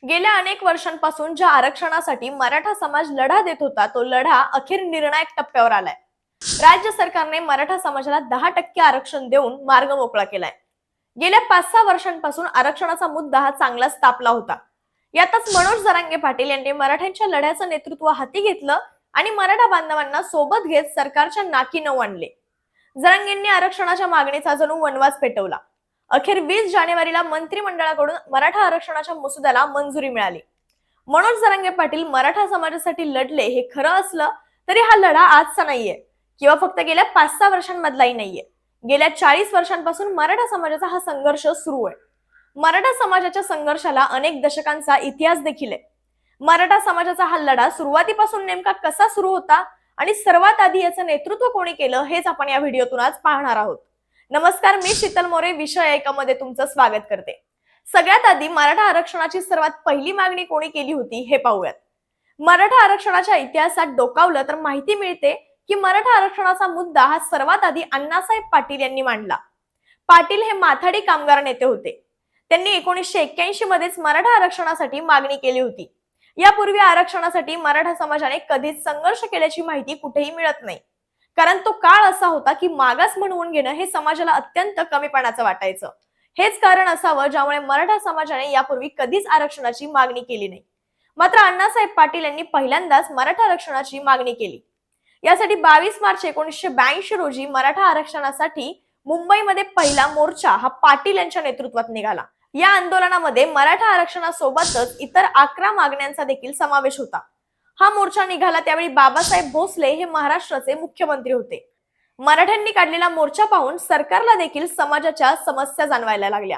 गेल्या अनेक वर्षांपासून ज्या आरक्षणासाठी मराठा समाज लढा देत होता तो लढा अखेर निर्णायक टप्प्यावर आलाय. राज्य सरकारने मराठा समाजाला 10% आरक्षण देऊन मार्ग मोकळा केलाय. गेल्या 5-6 वर्षांपासून आरक्षणाचा मुद्दा हा चांगलाच तापला होता. यातच मनोज जरांगे पाटील यांनी मराठ्यांच्या लढ्याचं नेतृत्व हाती घेतलं आणि मराठा बांधवांना सोबत घेत सरकारच्या नाकी नऊ आणले. जरांगेंनी आरक्षणाच्या मागणीचा जणू वनवास पेटवला. अखेर 20 जानेवारीला मंत्रिमंडळाकडून मराठा आरक्षणाच्या मसुद्याला मंजुरी मिळाली. मनोज जरांगे पाटील मराठा समाजासाठी लढले हे खरं असलं तरी हा लढा आजचा नाहीये किंवा फक्त गेल्या 5-6 वर्षांमधलाही नाहीये. गेल्या 40 वर्षांपासून मराठा समाजाचा हा संघर्ष सुरू आहे. मराठा समाजाच्या संघर्षाला अनेक दशकांचा इतिहास देखील आहे. मराठा समाजाचा हा लढा सुरुवातीपासून नेमका कसा सुरू होता आणि सर्वात आधी याचं नेतृत्व कोणी केलं हेच आपण या व्हिडिओतून आज पाहणार आहोत. नमस्कार, मी शीतल मोरे विषय एकामध्ये तुमचं स्वागत करते. सगळ्यात आधी मराठा आरक्षणाची सर्वात पहिली मागणी कोणी केली होती हे पाहूयात. मराठा आरक्षणाच्या इतिहासात डोकावलं तर माहिती मिळते की मराठा आरक्षणाचा मुद्दा हा सर्वात आधी अण्णासाहेब पाटील यांनी मांडला. पाटील हे माथाडी कामगार नेते होते. त्यांनी 1981 मध्येच मराठा आरक्षणासाठी मागणी केली होती. यापूर्वी आरक्षणासाठी मराठा समाजाने कधीच संघर्ष केल्याची माहिती कुठेही मिळत नाही. कारण तो काळ असा होता की मागास म्हणवून घेणं हे समाजाला अत्यंत कमीपणाचं वाटायचं. हेच कारण असावं ज्यामुळे मराठा समाजाने यापूर्वी कधीच आरक्षणाची मागणी केली नाही. मात्र अण्णासाहेब पाटील यांनी पहिल्यांदाच मराठा आरक्षणाची मागणी केली. यासाठी 22 मार्च 1982 रोजी मराठा आरक्षणासाठी मुंबईमध्ये पहिला मोर्चा हा पाटील यांच्या नेतृत्वात निघाला. या आंदोलनामध्ये मराठा आरक्षणासोबतच इतर 11 मागण्यांचा देखील समावेश होता. हा मोर्चा निघाला त्यावेळी बाबासाहेब भोसले हे महाराष्ट्राचे मुख्यमंत्री होते. मराठ्यांनी काढलेला मोर्चा पाहून सरकारला देखील समाजाच्या समस्या जाणवायला लागल्या.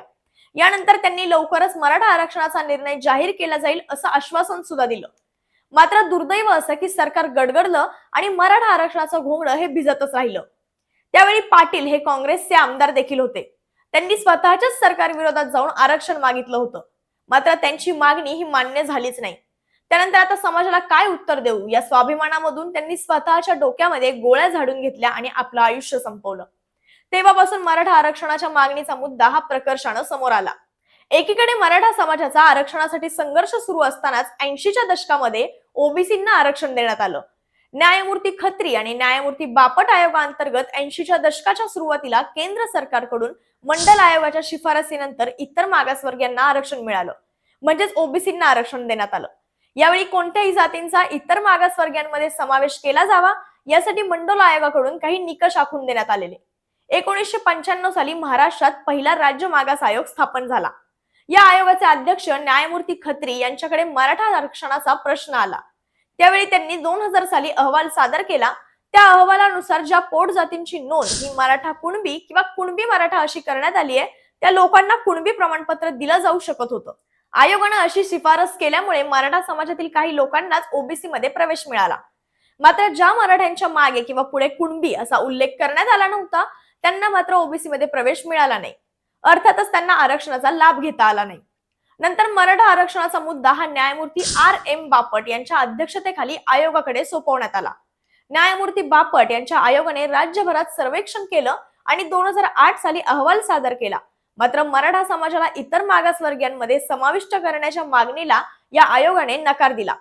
यानंतर त्यांनी लवकरच मराठा आरक्षणाचा निर्णय जाहीर केला जाईल असं आश्वासन सुद्धा दिलं. मात्र दुर्दैव असं की सरकार गडगडलं आणि मराठा आरक्षणाचं घोंगडं हे भिजतच राहिलं. त्यावेळी पाटील हे काँग्रेसचे आमदार देखील होते. त्यांनी स्वतःच्याच सरकार विरोधात जाऊन आरक्षण मागितलं होतं. मात्र त्यांची मागणी ही मान्य झालीच नाही. त्यानंतर आता समाजाला काय उत्तर देऊ या स्वाभिमानामधून त्यांनी स्वतःच्या डोक्यामध्ये गोळ्या झाडून घेतल्या आणि आपलं आयुष्य संपवलं. तेव्हापासून मराठा आरक्षणाच्या मागणीचा मुद्दा हा प्रकर्षानं समोर आला. एकीकडे मराठा समाजाचा आरक्षणासाठी संघर्ष सुरू असतानाच 80च्या दशकामध्ये ओबीसींना आरक्षण देण्यात आलं. न्यायमूर्ती खत्री आणि न्यायमूर्ती बापट आयोगाअंतर्गत 80च्या दशकाच्या सुरुवातीला केंद्र सरकारकडून मंडल आयोगाच्या शिफारसीनंतर इतर मागासवर्गीयांना आरक्षण मिळालं. म्हणजेच ओबीसींना आरक्षण देण्यात आलं. यावेळी कोणत्याही जातींचा इतर मागासवर्गीयांमध्ये समावेश केला जावा यासाठी मंडल आयोगाकडून काही निकष आखून देण्यात आलेले. 1995 साली महाराष्ट्रात पहिला राज्य मागास आयोग स्थापन झाला. या आयोगाचे अध्यक्ष न्यायमूर्ती खत्री यांच्याकडे मराठा आरक्षणाचा प्रश्न आला. त्यावेळी त्यांनी 2000 साली अहवाल सादर केला. त्या अहवालानुसार ज्या पोट जातींची नोंद ही मराठा कुणबी किंवा कुणबी मराठा अशी करण्यात आली आहे त्या लोकांना कुणबी प्रमाणपत्र दिलं जाऊ शकत होतं. आयोगानं अशी शिफारस केल्यामुळे मराठा समाजातील काही लोकांनाच ओबीसी मध्ये प्रवेश मिळाला. मात्र ज्या मराठ्यांच्या मागे किंवा पुढे कुणबी असा उल्लेख करण्यात आला नव्हता त्यांना मात्र ओबीसी मध्ये प्रवेश मिळाला नाही. अर्थातच त्यांना आरक्षणाचा लाभ घेता आला नाही. नंतर मराठा आरक्षणाचा मुद्दा हा न्यायमूर्ती R.M. बापट यांच्या अध्यक्षतेखाली आयोगाकडे सोपवण्यात आला. न्यायमूर्ती बापट यांच्या आयोगाने राज्यभरात सर्वेक्षण केलं आणि 2008 साली अहवाल सादर केला. मात्र मराठा समाजाला इतर मागासवर्गीयांमध्ये समाविष्ट करण्याच्या मागणीला या आयोगाने नकार दिला.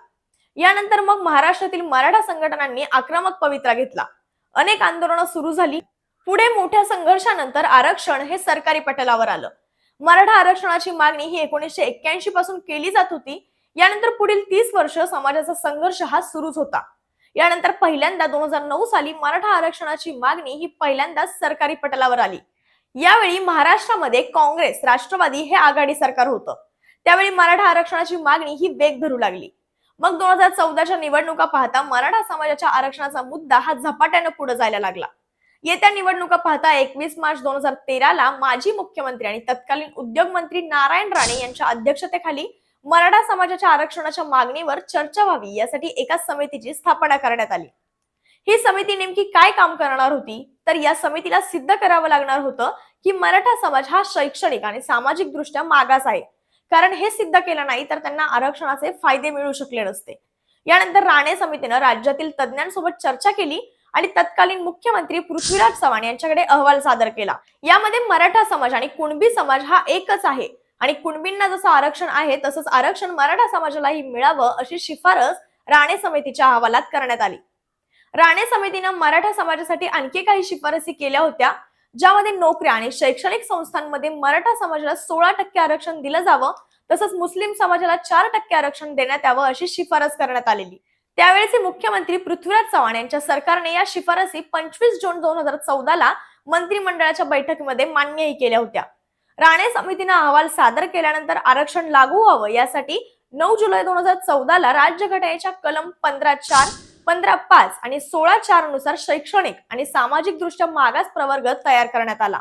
यानंतर मग महाराष्ट्रातील मराठा संघटनांनी आक्रमक पवित्रा घेतला. अनेक आंदोलनं सुरू झाली. पुढे मोठ्या संघर्षानंतर आरक्षण हे सरकारी पटलावर आलं. मराठा आरक्षणाची मागणी ही 1981 पासून केली जात होती. यानंतर पुढील 30 वर्ष समाजाचा संघर्ष हा सुरूच होता. यानंतर पहिल्यांदा 2009 साली मराठा आरक्षणाची मागणी ही पहिल्यांदाच सरकारी पटलावर आली. यावेळी महाराष्ट्रामध्ये काँग्रेस राष्ट्रवादी हे आघाडी सरकार होतं. त्यावेळी मराठा आरक्षणाची मागणी ही वेग धरू लागली. मग 2014च्या निवडणुका पाहता मराठा समाजाच्या आरक्षणाचा मुद्दा हा झपाट्यानं पुढे जायला लागला. येत्या निवडणुका पाहता 21 मार्च 2013 माजी मुख्यमंत्री आणि तत्कालीन उद्योग मंत्री नारायण राणे यांच्या अध्यक्षतेखाली मराठा समाजाच्या आरक्षणाच्या मागणीवर चर्चा व्हावी यासाठी एका समितीची स्थापना करण्यात आली. ही समिती नेमकी काय काम करणार होती तर या समितीला सिद्ध करावं लागणार होतं की मराठा समाज हा शैक्षणिक आणि सामाजिक दृष्ट्या मागास आहे. कारण हे सिद्ध केलं नाही तर त्यांना आरक्षणाचे फायदे मिळू शकले नसते. यानंतर राणे समितीनं राज्यातील तज्ञांसोबत चर्चा केली आणि तत्कालीन मुख्यमंत्री पृथ्वीराज चव्हाण यांच्याकडे अहवाल सादर केला. यामध्ये मराठा समाज आणि कुणबी समाज हा एकच आहे आणि कुणबींना जसं आरक्षण आहे तसंच आरक्षण मराठा समाजालाही मिळावं अशी शिफारस राणे समितीच्या अहवालात करण्यात आली. राणे समितीनं मराठा समाजासाठी आणखी काही शिफारसी केल्या होत्या, ज्यामध्ये नोकऱ्या आणि शैक्षणिक संस्थांमध्ये मराठा समाजाला 16% आरक्षण दिलं जावं, तसंच मुस्लिम समाजाला 4% आरक्षण देण्यात यावं अशी शिफारस करण्यात आलेली. त्यावेळेचे मुख्यमंत्री पृथ्वीराज चव्हाण यांच्या सरकारने या शिफारसी 25 जून 2014 ला मंत्रिमंडळाच्या बैठकीमध्ये मान्यही केल्या होत्या. राणे समितीने अहवाल सादर केल्यानंतर आरक्षण लागू व्हावं यासाठी 9 जुलै 2014 ला राज्यघटनेच्या कलम 15(4), 15(5) आणि 16(4) नुसार शैक्षणिक आणि सामाजिक दृष्ट्या मागास प्रवर्ग तयार करण्यात आला.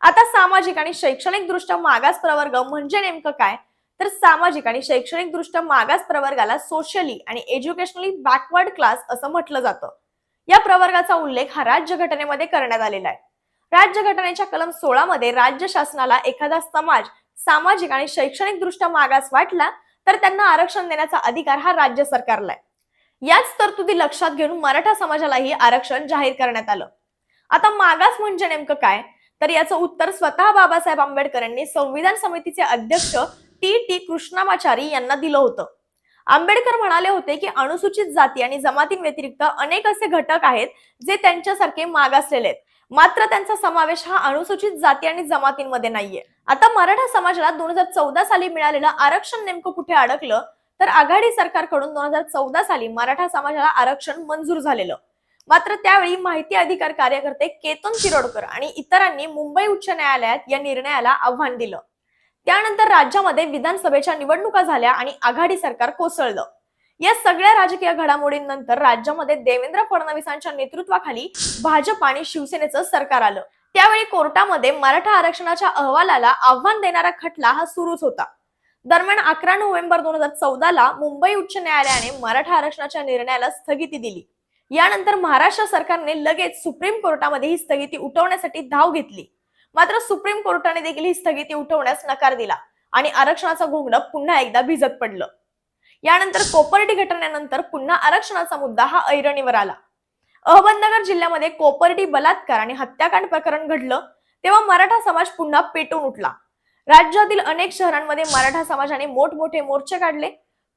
आता सामाजिक आणि शैक्षणिक दृष्ट्या मागास प्रवर्ग म्हणजे नेमकं काय? तर सामाजिक आणि शैक्षणिक दृष्ट्या मागास प्रवर्गाला सोशली आणि एज्युकेशनली बॅकवर्ड क्लास असं म्हटलं जातं. या प्रवर्गाचा उल्लेख हा राज्यघटनेमध्ये करण्यात आलेला आहे. राज्यघटनेच्या कलम 16 मध्ये राज्य शासनाला एखादा समाज सामाजिक आणि शैक्षणिक दृष्ट्या मागास वाटला तर त्यांना आरक्षण देण्याचा अधिकार हा राज्य सरकारला आहे. याच तरतुदी लक्षात घेऊन मराठा समाजालाही आरक्षण जाहीर करण्यात आलं. आता मागास म्हणजे नेमकं काय? तर याचं उत्तर स्वतः बाबासाहेब आंबेडकर यांनी संविधान समितीचे अध्यक्ष टी कृष्णामाचारी यांना दिलं होतं. आंबेडकर म्हणाले होते की अनुसूचित जाती आणि जमातींव्यतिरिक्त अनेक असे घटक आहेत जे त्यांच्यासारखे मागासलेले आहेत, मात्र त्यांचा समावेश हा अनुसूचित जाती आणि जमातींमध्ये नाहीये. आता मराठा समाजाला 2014 साली मिळालेलं आरक्षण नेमकं कुठे अडकलं? तर आघाडी सरकारकडून 2014 साली मराठा समाजाला आरक्षण मंजूर झालेलं, मात्र त्यावेळी माहिती अधिकार कार्यकर्ते केतन तिरोडकर आणि इतरांनी मुंबई उच्च न्यायालयात या निर्णयाला आव्हान दिलं. त्यानंतर राज्यामध्ये विधानसभेच्या निवडणुका झाल्या आणि आघाडी सरकार कोसळलं. या सगळ्या राजकीय घडामोडींनंतर राज्यामध्ये देवेंद्र फडणवीसांच्या नेतृत्वाखाली भाजप आणि शिवसेनेचं सरकार आलं. त्यावेळी कोर्टामध्ये मराठा आरक्षणाच्या अहवालाला आव्हान देणारा खटला हा सुरूच होता. दरम्यान 11 नोव्हेंबर 2014 ला मुंबई उच्च न्यायालयाने मराठा आरक्षणाच्या निर्णयाला स्थगिती दिली. यानंतर महाराष्ट्र सरकारने लगेच सुप्रीम कोर्टामध्ये ही स्थगिती उठवण्यासाठी धाव घेतली, मात्र सुप्रीम कोर्टाने देखील ही स्थगिती उठवण्यास नकार दिला आणि आरक्षणाचं घोंगडं पुन्हा एकदा भिजत पडलं. यानंतर कोपर्डी घटनेनंतर पुन्हा आरक्षणाचा मुद्दा हा ऐरणीवर आला. अहमदनगर जिल्ह्यामध्ये कोपर्डी बलात्कार आणि हत्याकांड प्रकरण घडलं तेव्हा मराठा समाज पुन्हा पेटून उठला. राज्यातील अनेक शहरांमध्ये मराठा समाजाने मोठमोठे मोर्चे काढले.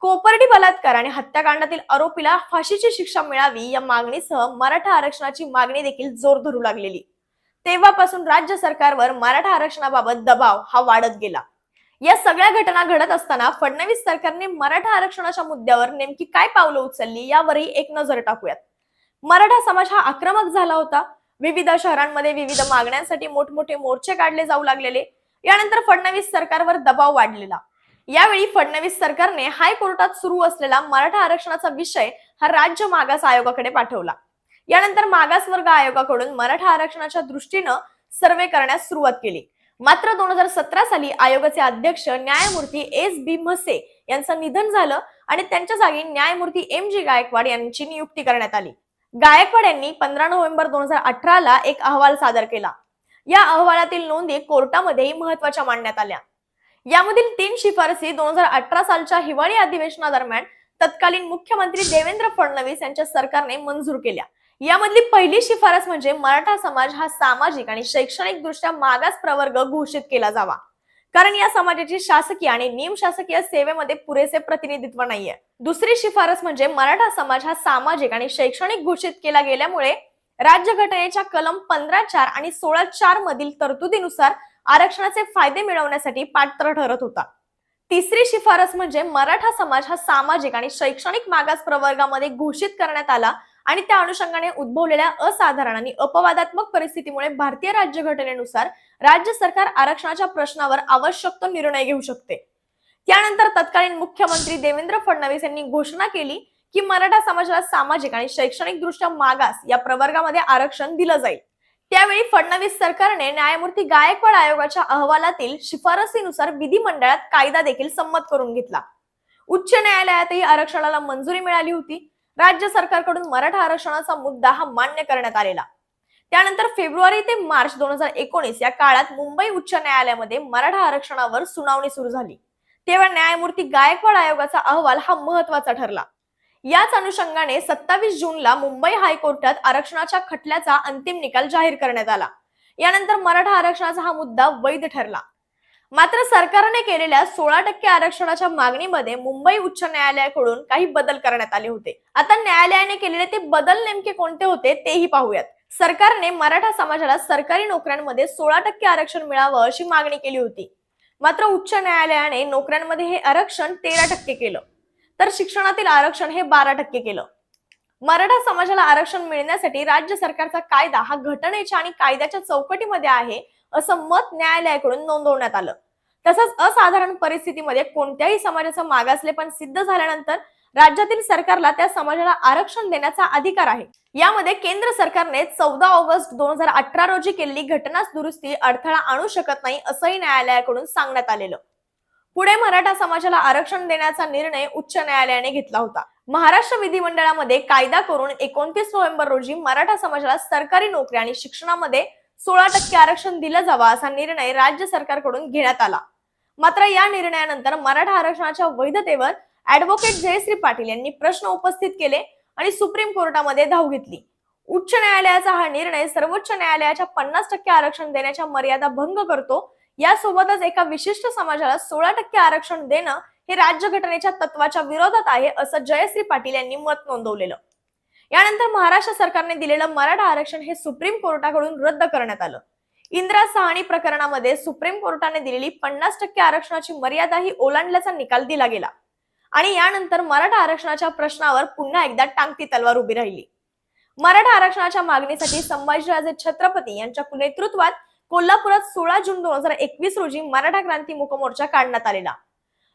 कोपर्डी बलात्कार आणि हत्याकांडातील आरोपीला फाशीची शिक्षा मिळावी या मागणीसह मराठा आरक्षणाची मागणी देखील जोर धरू लागलेली. तेव्हापासून राज्य सरकारवर मराठा आरक्षणाबाबत दबाव हा वाढत गेला. या सगळ्या घटना घडत असताना फडणवीस सरकारने मराठा आरक्षणाच्या मुद्द्यावर नेमकी काय पावलं उचलली यावरही एक नजर टाकूयात. मराठा समाज हा आक्रमक झाला होता. विविध शहरांमध्ये विविध मागण्यांसाठी मोठमोठे मोर्चे काढले जाऊ लागलेले. यानंतर फडणवीस सरकारवर दबाव वाढलेला. यावेळी फडणवीस सरकारने हायकोर्टात सुरू असलेला मराठा आरक्षणाचा विषय हा राज्य मागास आयोगाकडे पाठवला. यानंतर मागासवर्ग आयोगाकडून मराठा आरक्षणाच्या दृष्टीनं सर्वे करण्यास सुरुवात केली. मात्र 2017 साली आयोगाचे अध्यक्ष न्यायमूर्ती S.B. म्हसे यांचं निधन झालं आणि त्यांच्या जागी न्यायमूर्ती M.G. गायकवाड यांची नियुक्ती करण्यात आली. गायकवाड यांनी 15 नोव्हेंबर 2018 ला एक अहवाल सादर केला. या अहवालातील नोंदी कोर्टामध्येही महत्त्वाच्या मानण्यात आल्या. यामधील 3 शिफारसी 2018 सालच्या हिवाळी अधिवेशनादरम्यान तत्कालीन मुख्यमंत्री देवेंद्र फडणवीस यांच्या सरकारने मंजूर केल्या. यामधली पहिली शिफारस म्हणजे मराठा समाज हा सामाजिक आणि शैक्षणिक दृष्ट्या मागास प्रवर्ग घोषित केला जावा, कारण या समाजाची शासकीय आणि निमशासकीय सेवेमध्ये पुरेसे प्रतिनिधित्व नाहीये. दुसरी शिफारस म्हणजे मराठा समाज हा सामाजिक आणि शैक्षणिक घोषित केला गेल्यामुळे राज्यघटनेच्या कलम 15(4) आणि 16(4) मधील तरतुदीनुसार आरक्षणाचे फायदे मिळवण्यासाठी पात्र ठरत होता. तिसरी शिफारस म्हणजे मराठा समाज हा सामाजिक आणि शैक्षणिक मागास प्रवर्गामध्ये घोषित करण्यात आला आणि त्या अनुषंगाने उद्भवलेल्या असाधारण आणि अपवादात्मक परिस्थितीमुळे भारतीय राज्यघटनेनुसार राज्य सरकार आरक्षणाच्या प्रश्नावर आवश्यक तो निर्णय घेऊ शकते. त्यानंतर तत्कालीन मुख्यमंत्री देवेंद्र फडणवीस यांनी घोषणा केली की मराठा समाजाला सामाजिक आणि शैक्षणिक दृष्ट्या मागास या प्रवर्गामध्ये आरक्षण दिलं जाईल. त्यावेळी फडणवीस सरकारने न्यायमूर्ती गायकवाड आयोगाच्या अहवालातील शिफारसीनुसार विधिमंडळात कायदा देखील संमत करून घेतला. उच्च न्यायालयातही आरक्षणाला मंजुरी मिळाली होती. राज्य सरकारकडून मराठा आरक्षणाचा मुद्दा हा मान्य करण्यात आलेला. त्यानंतर फेब्रुवारी ते मार्च 2019 या काळात मुंबई उच्च न्यायालयामध्ये मराठा आरक्षणावर सुनावणी सुरू झाली. तेव्हा न्यायमूर्ती गायकवाड आयोगाचा अहवाल हा महत्त्वाचा ठरला. याच अनुषंगाने 27 जूनला मुंबई हायकोर्टात आरक्षणाच्या खटल्याचा अंतिम निकाल जाहीर करण्यात आला. यानंतर मराठा आरक्षणाचा हा मुद्दा वैध ठरला. मात्र सरकारने केलेल्या 16% आरक्षणाच्या मागणीमध्ये मुंबई उच्च न्यायालयाकडून काही बदल करण्यात आले होते. आता न्यायालयाने केलेले ते बदल नेमके कोणते होते तेही पाहूयात. सरकारने मराठा समाजाला सरकारी नोकऱ्यांमध्ये 16% आरक्षण मिळावं अशी मागणी केली होती. मात्र उच्च न्यायालयाने नोकऱ्यांमध्ये हे आरक्षण 13% केलं, तर शिक्षणातील आरक्षण हे 12% केलं. मराठा समाजाला आरक्षण मिळण्यासाठी राज्य सरकारचा कायदा हा घटनेच्या आणि कायद्याच्या चौकटीमध्ये आहे असं मत न्यायालयाकडून नोंदवण्यात आलं. तसंच असाधारण परिस्थितीमध्ये कोणत्याही समाजाचं मागासलेपण सिद्ध झाल्यानंतर राज्यातील सरकारला त्या समाजाला आरक्षण देण्याचा अधिकार आहे. यामध्ये केंद्र सरकारने 14 ऑगस्ट 2018 रोजी केलेली घटना दुरुस्ती अडथळा आणू शकत नाही असंही न्यायालयाकडून सांगण्यात आलेलं. पुढे मराठा समाजाला आरक्षण देण्याचा निर्णय उच्च न्यायालयाने घेतला होता. महाराष्ट्र विधिमंडळामध्ये कायदा करून 29 नोव्हेंबर रोजी मराठा समाजाला सरकारी नोकरी आणि शिक्षणामध्ये 16% आरक्षण दिलं जावं असा निर्णय राज्य सरकारकडून घेण्यात आला. मात्र या निर्णयानंतर मराठा आरक्षणाच्या वैधतेवर ऍडव्होकेट जयश्री पाटील यांनी प्रश्न उपस्थित केले आणि सुप्रीम कोर्टामध्ये धाव घेतली. उच्च न्यायालयाचा हा निर्णय सर्वोच्च न्यायालयाच्या 50% आरक्षण देण्याच्या मर्यादा भंग करतो. यासोबतच एका विशिष्ट समाजाला 16% आरक्षण देणं हे राज्यघटनेच्या तत्वाच्या विरोधात आहे असं जयश्री पाटील यांनी मत नोंदवलेलं. यानंतर महाराष्ट्र सरकारने दिलेलं मराठा आरक्षण हे सुप्रीम कोर्टाकडून रद्द करण्यात आलं. इंदिरा साहनी प्रकरणामध्ये सुप्रीम कोर्टाने दिलेली 50% आरक्षणाची मर्यादा ही ओलांडल्याचा निकाल दिला गेला आणि यानंतर मराठा आरक्षणाच्या प्रश्नावर पुन्हा एकदा टांगती तलवार उभी राहिली. मराठा आरक्षणाच्या मागणीसाठी संभाजीराजे छत्रपती यांच्या नेतृत्वात कोल्हापुरात 16 जून 2021 रोजी मराठा क्रांती मूक मोर्चा काढण्यात आलेला.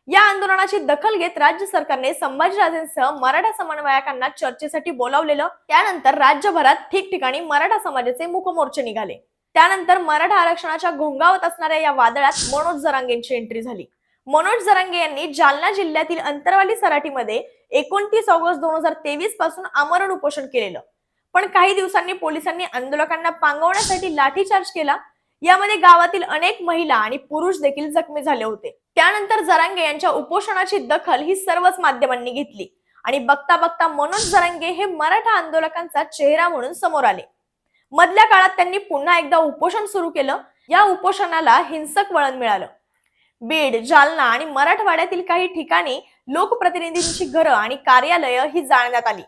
या आंदोलनाची दखल घेत राज्य सरकारने संभाजीराजेंसह मराठा समन्वयकांना चर्चेसाठी बोलावलेलं. त्यानंतर राज्यभरात ठिकठिकाणी मराठा समाजाचे मूक मोर्चे निघाले. त्यानंतर मराठा आरक्षणाच्या घोंगावत असणाऱ्या या वादळात मनोज जरांगेंची एंट्री झाली. मनोज जरांगे यांनी जालना जिल्ह्यातील अंतरवाली सराटीमध्ये 29 ऑगस्ट 2023 पासून आमरण उपोषण केलेलं. पण काही दिवसांनी पोलिसांनी आंदोलकांना पांगवण्यासाठी लाठीचार्ज केला. यामध्ये गावातील अनेक महिला आणि पुरुष देखील जखमी झाले होते. त्यानंतर जरांगे यांच्या उपोषणाची दखल ही सर्वच माध्यमांनी घेतली आणि बघता बघता मनोज जरांगे हे मराठा आंदोलकांचा चेहरा म्हणून समोर आले. मधल्या काळात त्यांनी पुन्हा एकदा उपोषण सुरू केलं. या उपोषणाला हिंसक वळण मिळालं. बीड, जालना आणि मराठवाड्यातील काही ठिकाणी लोकप्रतिनिधींची घरं आणि कार्यालय ही जाळण्यात आली.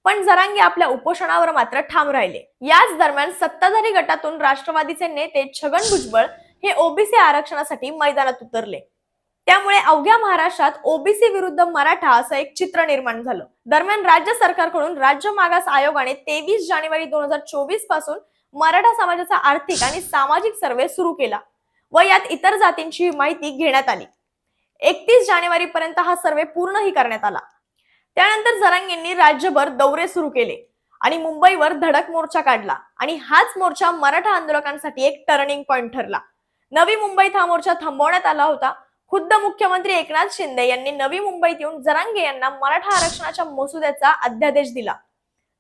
पण जरांगे आपल्या उपोषणावर मात्र ठाम राहिले. याच दरम्यान सत्ताधारी गटातून राष्ट्रवादीचे नेते छगन भुजबळ हे ओबीसी आरक्षणासाठी मैदानात उतरले. त्यामुळे अवघ्या महाराष्ट्रात ओबीसी विरुद्ध मराठा असं एक चित्र निर्माण झालं. दरम्यान राज्य सरकारकडून राज्य मागास आयोगाने 23 जानेवारी 2024 पासून मराठा समाजाचा आर्थिक आणि सामाजिक सर्वे सुरू केला व यात इतर जातींची माहिती घेण्यात आली. 31 जानेवारी पर्यंत हा सर्वे पूर्णही करण्यात आला. त्यानंतर जरांगेंनी राज्यभर दौरे सुरू केले आणि मुंबईवर धडक मोर्चा काढला आणि हाच मोर्चा मराठा आंदोलकांसाठी एक टर्निंग पॉइंट ठरला. नवी मुंबईत हा मोर्चा थांबवण्यात आला होता. खुद्द मुख्यमंत्री एकनाथ शिंदे यांनी नवी मुंबईत येऊन जरांगे यांना मराठा आरक्षणाच्या मसुद्याचा अध्यादेश दिला.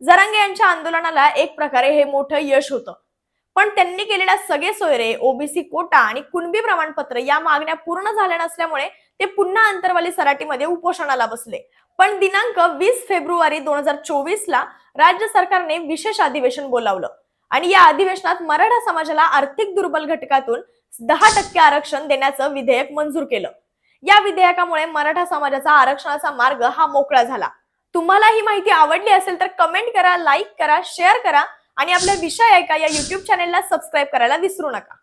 जरांगे यांच्या आंदोलनाला एक प्रकारे हे मोठं यश होतं. पण त्यांनी केलेल्या सगळे सोयरे, ओबीसी कोटा आणि कुणबी प्रमाणपत्र या मागण्या पूर्ण झाल्या नसल्यामुळे ते पुन्हा अंतरवाली सराटीमध्ये उपोषणाला बसले. पण दिनांक 20 फेब्रुवारी 2024 ला राज्य सरकारने विशेष अधिवेशन बोलावलं आणि या अधिवेशनात मराठा समाजाला आर्थिक दुर्बल घटकातून 10% आरक्षण देण्याचं विधेयक मंजूर केलं. या विधेयकामुळे मराठा समाजाचा आरक्षणाचा मार्ग हा मोकळा झाला. तुम्हाला ही माहिती आवडली असेल तर कमेंट करा, लाईक करा, शेअर करा आणि आपल्या विषय ऐका या YouTube चॅनेलला सबस्क्राईब करायला विसरू नका.